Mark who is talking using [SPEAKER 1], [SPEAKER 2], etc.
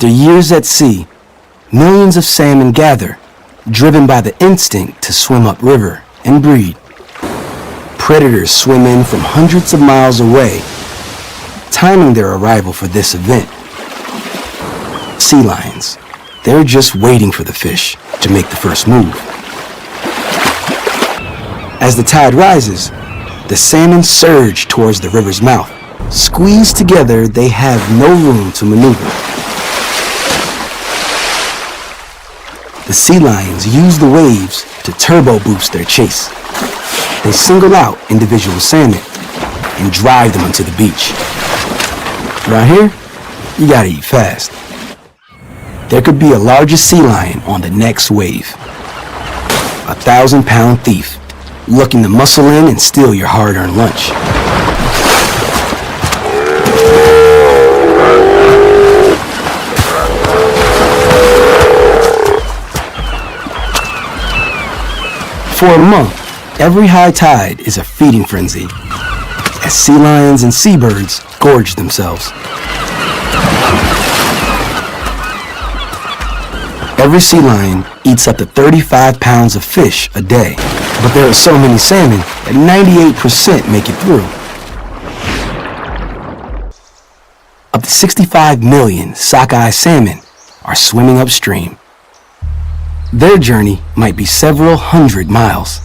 [SPEAKER 1] After years at sea, millions of salmon gather, driven by the instinct to swim upriver and breed. Predators swim in from hundreds of miles away, timing their arrival for this event. Sea lions, they're just waiting for the fish to make the first move. As the tide rises, the salmon surge towards the river's mouth. Squeezed together, they have no room to maneuver. The sea lions use the waves to turbo boost their chase. They single out individual salmon and drive them onto the beach. Around here, you gotta eat fast. There could be a larger sea lion on the next wave. A 1,000-pound thief looking to muscle in and steal your hard-earned lunch. For a month, every high tide is a feeding frenzy as sea lions and seabirds gorge themselves. Every sea lion eats up to 35 pounds of fish a day, but there are so many salmon that 98% make it through. Up to 65 million sockeye salmon are swimming upstream. Their journey might be several hundred miles.